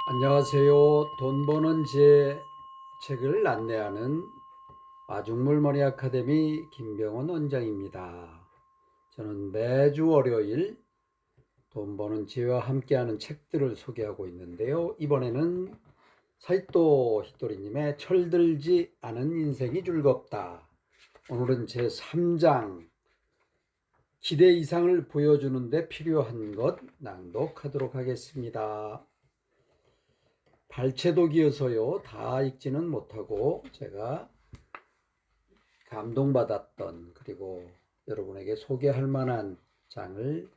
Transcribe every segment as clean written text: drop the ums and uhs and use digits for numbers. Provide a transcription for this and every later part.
안녕하세요. 돈 버는 제 책을 안내하는 마중물머니 아카데미 김병원 원장입니다. 저는 매주 월요일 돈 버는 지혜와 함께하는 책들을 소개하고 있는데요. 이번에는 사이토 히토리님의 철들지 않은 인생이 즐겁다. 오늘은 제 3장 기대 이상을 보여주는데 필요한 것 낭독하도록 하겠습니다. 발췌독이어서요 다 읽지는 못하고 제가 감동받았던 그리고 여러분에게 소개할 만한 장을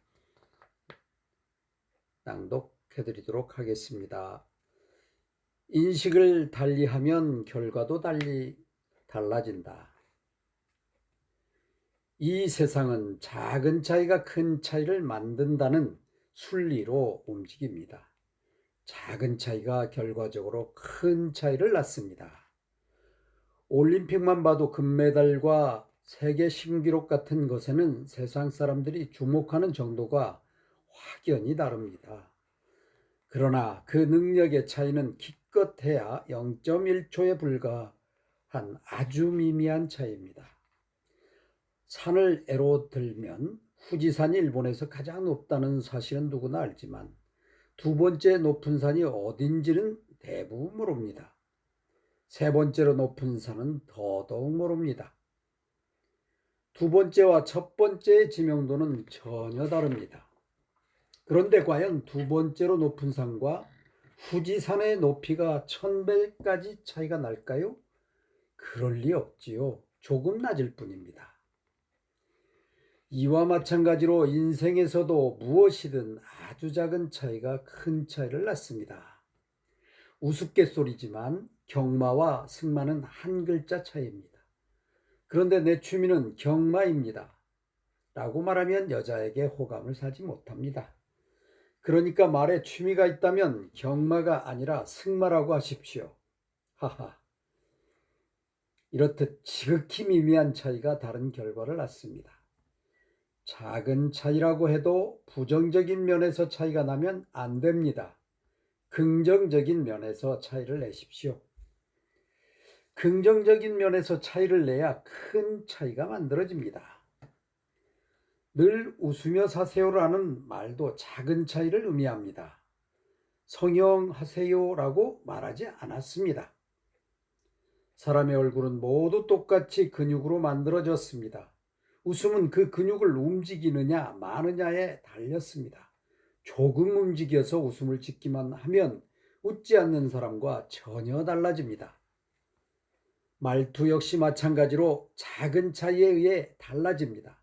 낭독해 드리도록 하겠습니다. 인식을 달리하면 결과도 달라진다. 이 세상은 작은 차이가 큰 차이를 만든다는 순리로 움직입니다. 작은 차이가 결과적으로 큰 차이를 낳습니다. 올림픽만 봐도 금메달과 세계 신기록 같은 것에는 세상 사람들이 주목하는 정도가 확연히 다릅니다. 그러나 그 능력의 차이는 기껏해야 0.1초에 불과한 아주 미미한 차이입니다. 산을 예로 들면 후지산이 일본에서 가장 높다는 사실은 누구나 알지만 두 번째 높은 산이 어딘지는 대부분 모릅니다. 세 번째로 높은 산은 더더욱 모릅니다. 두 번째와 첫 번째의 지명도는 전혀 다릅니다. 그런데 과연 두 번째로 높은 산과 후지산의 높이가 1000배까지 차이가 날까요? 그럴 리 없지요. 조금 낮을 뿐입니다. 이와 마찬가지로 인생에서도 무엇이든 아주 작은 차이가 큰 차이를 낳습니다. 우스갯소리지만 경마와 승마는 한 글자 차이입니다. 그런데 내 취미는 경마입니다. 라고 말하면 여자에게 호감을 사지 못합니다. 그러니까 말에 취미가 있다면 경마가 아니라 승마라고 하십시오. 하하. 이렇듯 지극히 미미한 차이가 다른 결과를 낳습니다. 작은 차이라고 해도 부정적인 면에서 차이가 나면 안 됩니다. 긍정적인 면에서 차이를 내십시오. 긍정적인 면에서 차이를 내야 큰 차이가 만들어집니다. 늘 웃으며 사세요라는 말도 작은 차이를 의미합니다. 성형하세요라고 말하지 않았습니다. 사람의 얼굴은 모두 똑같이 근육으로 만들어졌습니다. 웃음은 그 근육을 움직이느냐 마느냐에 달렸습니다. 조금 움직여서 웃음을 짓기만 하면 웃지 않는 사람과 전혀 달라집니다. 말투 역시 마찬가지로 작은 차이에 의해 달라집니다.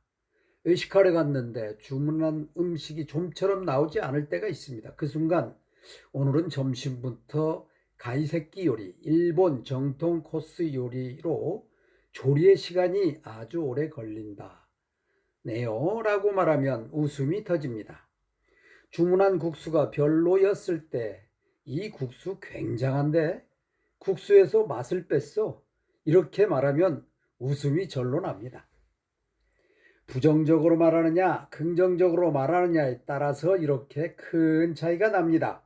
외식하러 갔는데 주문한 음식이 좀처럼 나오지 않을 때가 있습니다. 그 순간 오늘은 점심부터 가이세끼 요리, 일본 정통 코스 요리로 조리의 시간이 아주 오래 걸린다. 네요 라고 말하면 웃음이 터집니다. 주문한 국수가 별로였을 때 이 국수 굉장한데 국수에서 맛을 뺐어. 이렇게 말하면 웃음이 절로 납니다. 부정적으로 말하느냐 긍정적으로 말하느냐에 따라서 이렇게 큰 차이가 납니다.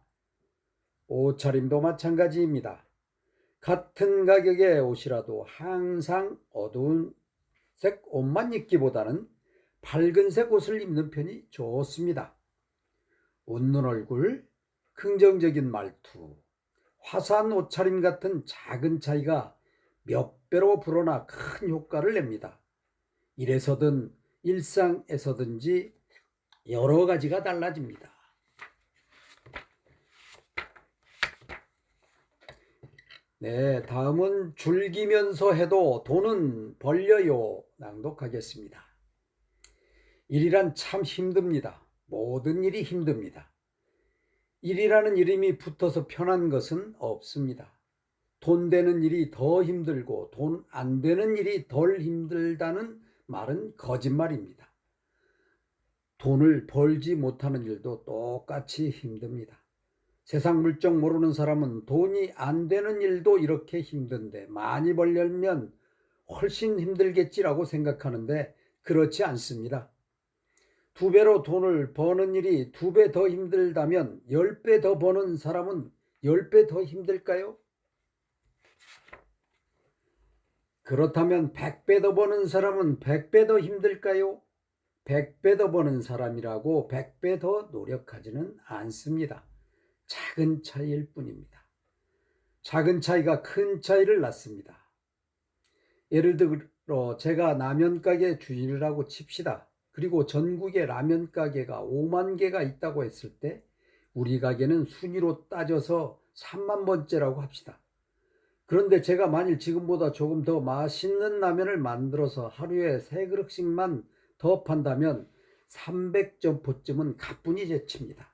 옷차림도 마찬가지입니다. 같은 가격의 옷이라도 항상 어두운 색 옷만 입기보다는 밝은 색 옷을 입는 편이 좋습니다. 웃는 얼굴, 긍정적인 말투, 화사한 옷차림 같은 작은 차이가 몇 배로 불어나 큰 효과를 냅니다. 이래서든 일상에서든지 여러 가지가 달라집니다. 네, 다음은 즐기면서 해도 돈은 벌려요. 낭독하겠습니다. 일이란 참 힘듭니다. 모든 일이 힘듭니다. 일이라는 이름이 붙어서 편한 것은 없습니다. 돈 되는 일이 더 힘들고 돈 안 되는 일이 덜 힘들다는 말은 거짓말입니다. 돈을 벌지 못하는 일도 똑같이 힘듭니다. 세상 물정 모르는 사람은 돈이 안 되는 일도 이렇게 힘든데 많이 벌려면 훨씬 힘들겠지라고 생각하는데 그렇지 않습니다. 2배로 돈을 버는 일이 2배 더 힘들다면 10배 더 버는 사람은 10배 더 힘들까요? 그렇다면 100배 더 버는 사람은 100배 더 힘들까요? 100배 더 버는 사람이라고 100배 더 노력하지는 않습니다. 작은 차이일 뿐입니다. 작은 차이가 큰 차이를 낳습니다. 예를 들어 제가 라면 가게 주인이라고 칩시다. 그리고 전국에 라면 가게가 5만 개가 있다고 했을 때 우리 가게는 순위로 따져서 3만 번째라고 합시다. 그런데 제가 만일 지금보다 조금 더 맛있는 라면을 만들어서 하루에 3그릇씩만 더 판다면 300점포쯤은 가뿐히 제칩니다.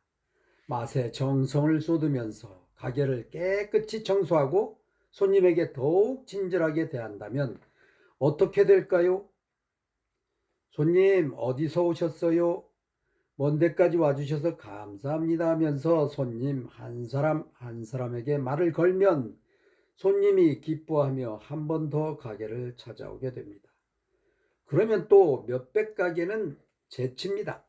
맛에 정성을 쏟으면서 가게를 깨끗이 청소하고 손님에게 더욱 친절하게 대한다면 어떻게 될까요? 손님, 어디서 오셨어요? 먼 데까지 와주셔서 감사합니다 하면서 손님 한 사람 한 사람에게 말을 걸면 손님이 기뻐하며 한 번 더 가게를 찾아오게 됩니다. 그러면 또 몇백 가게는 제칩니다.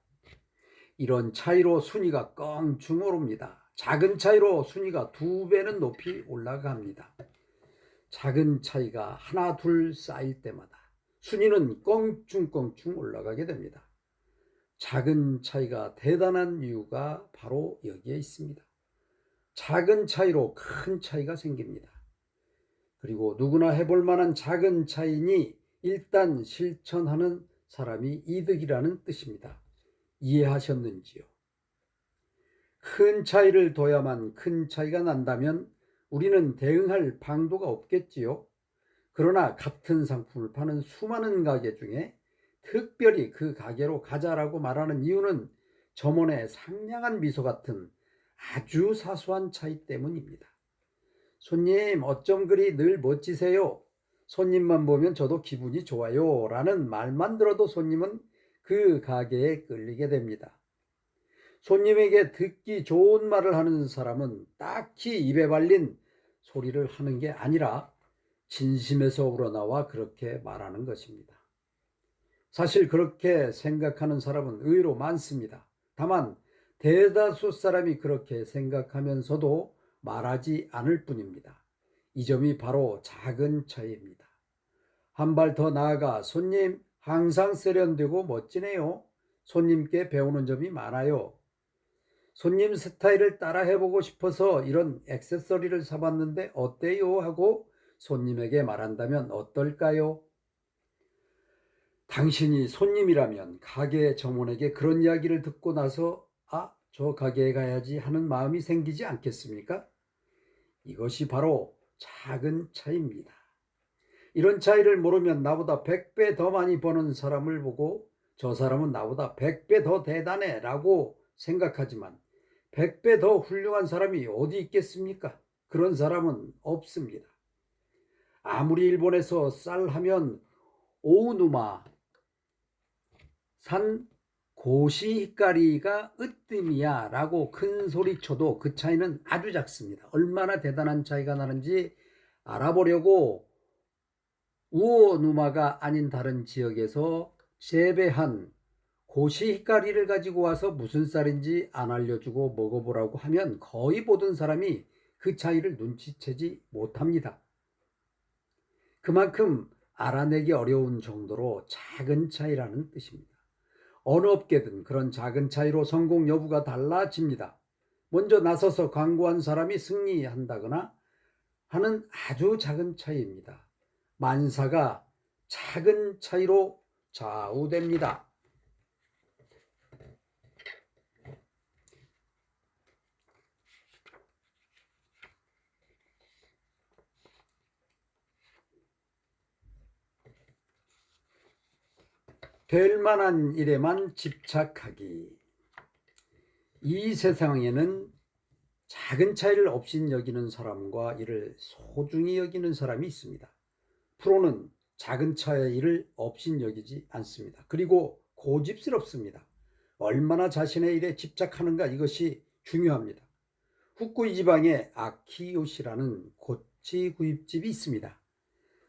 이런 차이로 순위가 껑충 오릅니다. 작은 차이로 순위가 2배는 높이 올라갑니다. 작은 차이가 하나 둘 쌓일 때마다 순위는 껑충껑충 올라가게 됩니다. 작은 차이가 대단한 이유가 바로 여기에 있습니다. 작은 차이로 큰 차이가 생깁니다. 그리고 누구나 해볼 만한 작은 차이니 일단 실천하는 사람이 이득이라는 뜻입니다. 이해하셨는지요? 큰 차이를 둬야만 큰 차이가 난다면 우리는 대응할 방도가 없겠지요. 그러나 같은 상품을 파는 수많은 가게 중에 특별히 그 가게로 가자라고 말하는 이유는 점원의 상냥한 미소 같은 아주 사소한 차이 때문입니다. 손님, 어쩜 그리 늘 멋지세요? 손님만 보면 저도 기분이 좋아요 라는 말만 들어도 손님은 그 가게에 끌리게 됩니다. 손님에게 듣기 좋은 말을 하는 사람은 딱히 입에 발린 소리를 하는 게 아니라 진심에서 우러나와 그렇게 말하는 것입니다. 사실 그렇게 생각하는 사람은 의외로 많습니다. 다만 대다수 사람이 그렇게 생각하면서도 말하지 않을 뿐입니다. 이 점이 바로 작은 차이입니다. 한 발 더 나아가 손님 항상 세련되고 멋지네요. 손님께 배우는 점이 많아요. 손님 스타일을 따라 해보고 싶어서 이런 액세서리를 사봤는데 어때요? 하고 손님에게 말한다면 어떨까요? 당신이 손님이라면 가게 점원에게 그런 이야기를 듣고 나서 저 가게에 가야지 하는 마음이 생기지 않겠습니까? 이것이 바로 작은 차이입니다. 이런 차이를 모르면 나보다 100배 더 많이 버는 사람을 보고 저 사람은 나보다 100배 더 대단해 라고 생각하지만 100배 더 훌륭한 사람이 어디 있겠습니까? 그런 사람은 없습니다. 아무리 일본에서 쌀 하면 오우누마 산 고시히카리가 으뜸이야 라고 큰 소리 쳐도 그 차이는 아주 작습니다. 얼마나 대단한 차이가 나는지 알아보려고 우오누마가 아닌 다른 지역에서 재배한 고시히카리를 가지고 와서 무슨 쌀인지 안 알려주고 먹어보라고 하면 거의 모든 사람이 그 차이를 눈치채지 못합니다. 그만큼 알아내기 어려운 정도로 작은 차이라는 뜻입니다. 어느 업계든 그런 작은 차이로 성공 여부가 달라집니다. 먼저 나서서 광고한 사람이 승리한다거나 하는 아주 작은 차이입니다. 만사가 작은 차이로 좌우됩니다. 될 만한 일에만 집착하기. 이 세상에는 작은 차이를 업신여기는 사람과 이를 소중히 여기는 사람이 있습니다. 프로는 작은 차이의 일을 업신여기지 않습니다. 그리고 고집스럽습니다. 얼마나 자신의 일에 집착하는가 이것이 중요합니다. 후쿠이 지방에 아키요시라는 꼬치 구입집이 있습니다.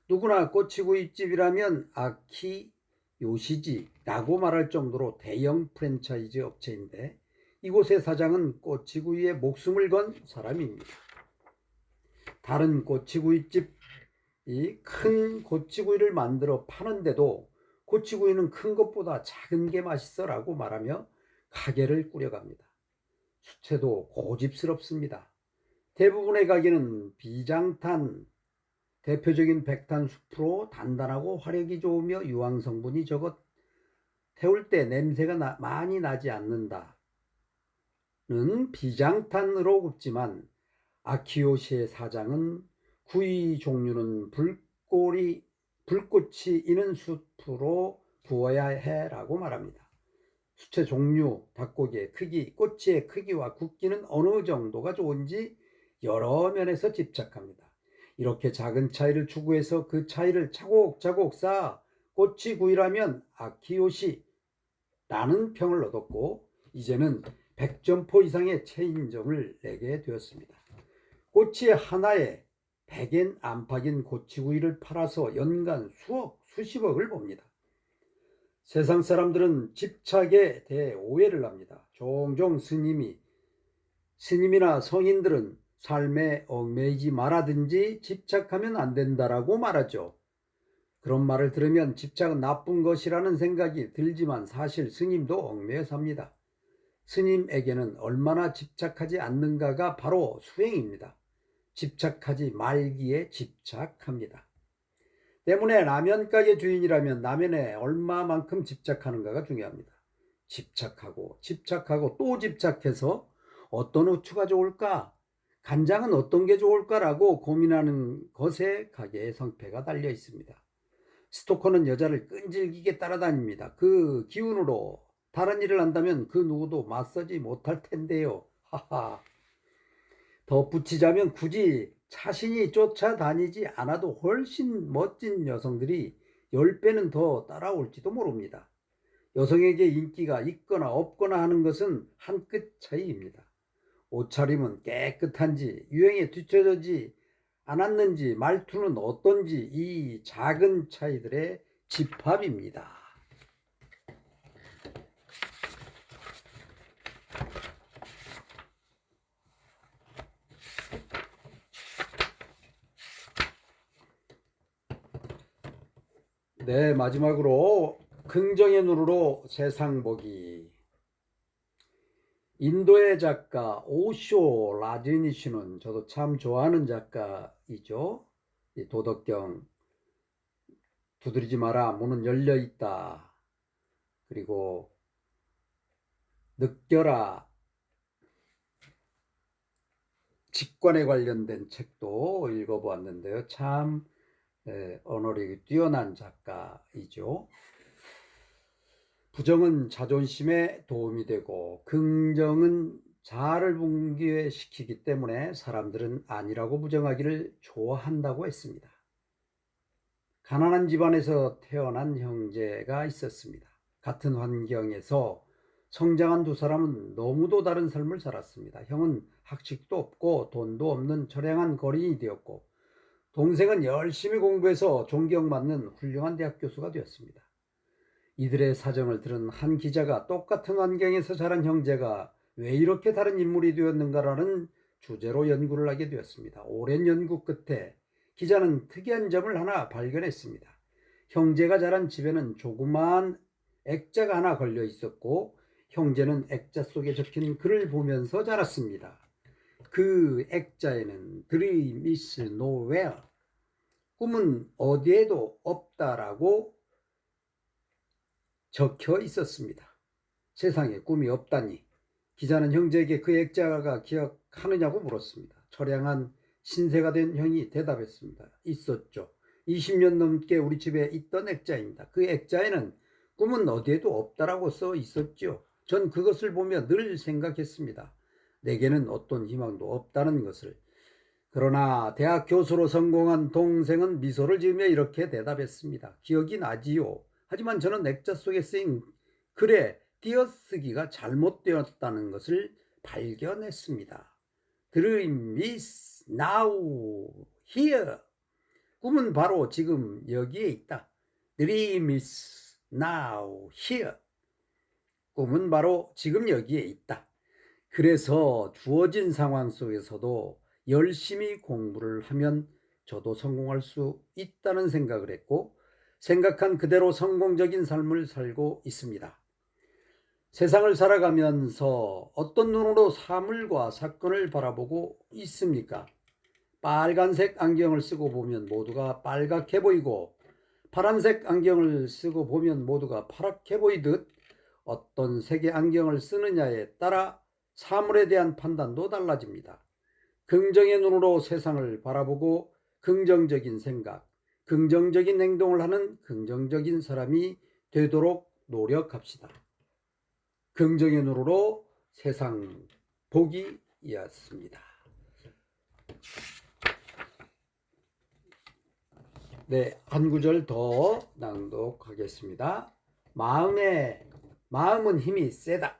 누구나 꼬치 구입집이라면 아키요시지라고 말할 정도로 대형 프랜차이즈 업체인데 이곳의 사장은 꼬치구이에 목숨을 건 사람입니다. 다른 꼬치구이집이 큰 꼬치구이를 만들어 파는데도 꼬치구이는 큰 것보다 작은 게 맛있어라고 말하며 가게를 꾸려갑니다. 수채도 고집스럽습니다. 대부분의 가게는 비장탄, 대표적인 백탄 숲으로 단단하고 화력이 좋으며 유황 성분이 적어 태울 때 냄새가 많이 나지 않는다는 비장탄으로 굽지만, 아키요시의 사장은 구이 종류는 불꽃이 있는 숲으로 구워야 해라고 말합니다. 수채 종류, 닭고기의 크기, 꼬치의 크기와 굵기는 어느 정도가 좋은지 여러 면에서 집착합니다. 이렇게 작은 차이를 추구해서 그 차이를 차곡차곡 쌓아 꼬치구이라면 아키요시라는 평을 얻었고, 이제는 100점포 이상의 체인점을 내게 되었습니다. 꼬치 하나에 100엔 안팎인 꼬치구이를 팔아서 연간 수십억을 봅니다. 세상 사람들은 집착에 대해 오해를 합니다. 종종 스님이나 성인들은 삶에 얽매이지 말아든지 집착하면 안 된다라고 말하죠. 그런 말을 들으면 집착은 나쁜 것이라는 생각이 들지만 사실 스님도 얽매여 삽니다. 스님에게는 얼마나 집착하지 않는가가 바로 수행입니다. 집착하지 말기에 집착합니다. 때문에 라면 가게 주인이라면 라면에 얼마만큼 집착하는가가 중요합니다. 집착하고 또 집착해서 어떤 후추가 좋을까? 간장은 어떤 게 좋을까라고 고민하는 것에 가게의 성패가 달려 있습니다. 스토커는 여자를 끈질기게 따라다닙니다. 그 기운으로 다른 일을 한다면 그 누구도 맞서지 못할 텐데요. 하하. 덧붙이자면 굳이 자신이 쫓아다니지 않아도 훨씬 멋진 여성들이 10배는 더 따라올지도 모릅니다. 여성에게 인기가 있거나 없거나 하는 것은 한 끗 차이입니다. 옷차림은 깨끗한지, 유행에 뒤처지지 않았는지, 말투는 어떤지, 이 작은 차이들의 집합입니다. 네, 마지막으로 긍정의 눈으로 세상 보기. 인도의 작가 오쇼 라지니시는 저도 참 좋아하는 작가이죠. 이 도덕경, 두드리지 마라, 문은 열려 있다. 그리고 느껴라, 직관에 관련된 책도 읽어보았는데요. 참 언어력이 뛰어난 작가이죠. 부정은 자존심에 도움이 되고 긍정은 자아를 붕괴시키기 때문에 사람들은 아니라고 부정하기를 좋아한다고 했습니다. 가난한 집안에서 태어난 형제가 있었습니다. 같은 환경에서 성장한 두 사람은 너무도 다른 삶을 살았습니다. 형은 학식도 없고 돈도 없는 처량한 거린이 되었고, 동생은 열심히 공부해서 존경받는 훌륭한 대학 교수가 되었습니다. 이들의 사정을 들은 한 기자가 똑같은 환경에서 자란 형제가 왜 이렇게 다른 인물이 되었는가라는 주제로 연구를 하게 되었습니다. 오랜 연구 끝에 기자는 특이한 점을 하나 발견했습니다. 형제가 자란 집에는 조그마한 액자가 하나 걸려 있었고, 형제는 액자 속에 적힌 글을 보면서 자랐습니다. 그 액자에는 Dream is nowhere, 꿈은 어디에도 없다라고 적혀 있었습니다. 세상에 꿈이 없다니. 기자는 형제에게 그 액자가 기억하느냐고 물었습니다. 처량한 신세가 된 형이 대답했습니다. 있었죠. 20년 넘게 우리 집에 있던 액자입니다. 그 액자에는 꿈은 어디에도 없다라고 써 있었죠. 전 그것을 보며 늘 생각했습니다. 내게는 어떤 희망도 없다는 것을. 그러나 대학 교수로 성공한 동생은 미소를 지으며 이렇게 대답했습니다. 기억이 나지요. 하지만 저는 액자 속에 쓰인 글에 띄어쓰기가 잘못되었다는 것을 발견했습니다. Dream is now here. 꿈은 바로 지금 여기에 있다. Dream is now here. 꿈은 바로 지금 여기에 있다. 그래서 주어진 상황 속에서도 열심히 공부를 하면 저도 성공할 수 있다는 생각을 했고, 생각한 그대로 성공적인 삶을 살고 있습니다. 세상을 살아가면서 어떤 눈으로 사물과 사건을 바라보고 있습니까? 빨간색 안경을 쓰고 보면 모두가 빨갛게 보이고, 파란색 안경을 쓰고 보면 모두가 파랗게 보이듯 어떤 색의 안경을 쓰느냐에 따라 사물에 대한 판단도 달라집니다. 긍정의 눈으로 세상을 바라보고 긍정적인 생각, 긍정적인 행동을 하는 긍정적인 사람이 되도록 노력합시다. 긍정의 눈으로 세상 보기였습니다. 네, 한 구절 더 낭독하겠습니다. 마음은 힘이 세다.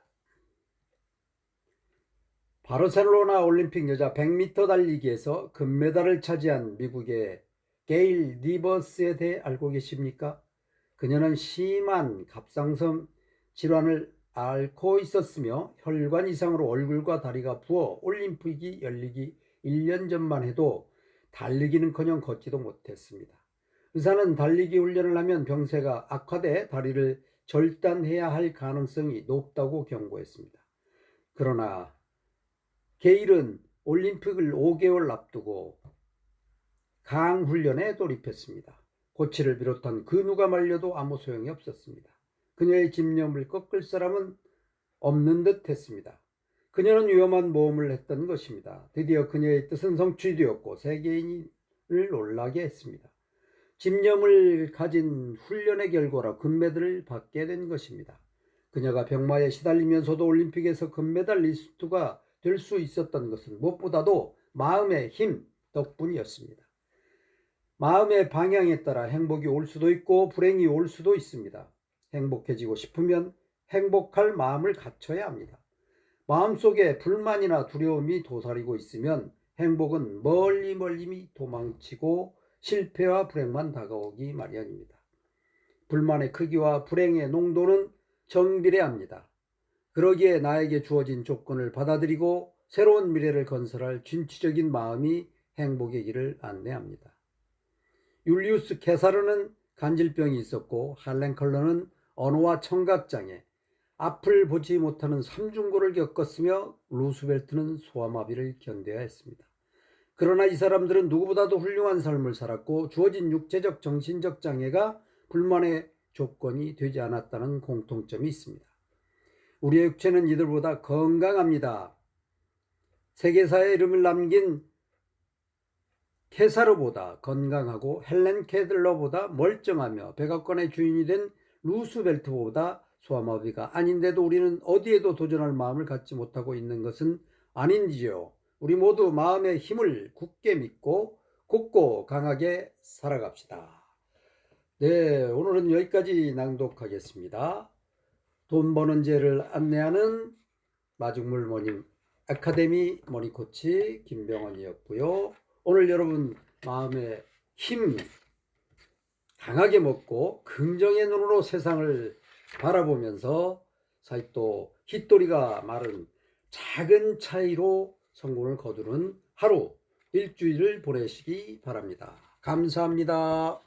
바르셀로나 올림픽 여자 100m 달리기에서 금메달을 차지한 미국의 게일 리버스에 대해 알고 계십니까? 그녀는 심한 갑상선 질환을 앓고 있었으며 혈관 이상으로 얼굴과 다리가 부어 올림픽이 열리기 1년 전만 해도 달리기는커녕 걷지도 못했습니다. 의사는 달리기 훈련을 하면 병세가 악화돼 다리를 절단해야 할 가능성이 높다고 경고했습니다. 그러나 게일은 올림픽을 5개월 앞두고 강훈련에 돌입했습니다. 코치를 비롯한 그 누가 말려도 아무 소용이 없었습니다. 그녀의 집념을 꺾을 사람은 없는 듯 했습니다. 그녀는 위험한 모험을 했던 것입니다. 드디어 그녀의 뜻은 성취되었고 세계인을 놀라게 했습니다. 집념을 가진 훈련의 결과로 금메달을 받게 된 것입니다. 그녀가 병마에 시달리면서도 올림픽에서 금메달리스트가 될 수 있었던 것은 무엇보다도 마음의 힘 덕분이었습니다. 마음의 방향에 따라 행복이 올 수도 있고 불행이 올 수도 있습니다. 행복해지고 싶으면 행복할 마음을 갖춰야 합니다. 마음속에 불만이나 두려움이 도사리고 있으면 행복은 멀리 도망치고 실패와 불행만 다가오기 마련입니다. 불만의 크기와 불행의 농도는 정비례합니다. 그러기에 나에게 주어진 조건을 받아들이고 새로운 미래를 건설할 진취적인 마음이 행복의 길을 안내합니다. 율리우스 케사르는 간질병이 있었고 할렌 컬러는 언어와 청각장애, 앞을 보지 못하는 삼중고를 겪었으며 루스벨트는 소아마비를 견뎌야 했습니다. 그러나 이 사람들은 누구보다도 훌륭한 삶을 살았고 주어진 육체적 정신적 장애가 불만의 조건이 되지 않았다는 공통점이 있습니다. 우리의 육체는 이들보다 건강합니다. 세계사에 이름을 남긴 케사르보다 건강하고 헬렌 케들러보다 멀쩡하며 백악관의 주인이 된 루스벨트보다 소아마비가 아닌데도 우리는 어디에도 도전할 마음을 갖지 못하고 있는 것은 아닌지요. 우리 모두 마음의 힘을 굳게 믿고 굳고 강하게 살아갑시다. 네, 오늘은 여기까지 낭독하겠습니다. 돈 버는 재를 안내하는 마중물 모닝 아카데미 모닝코치 김병원이었고요. 오늘 여러분 마음의 힘 강하게 먹고 긍정의 눈으로 세상을 바라보면서 사이또 흰돌이가 마른 작은 차이로 성공을 거두는 하루 일주일을 보내시기 바랍니다. 감사합니다.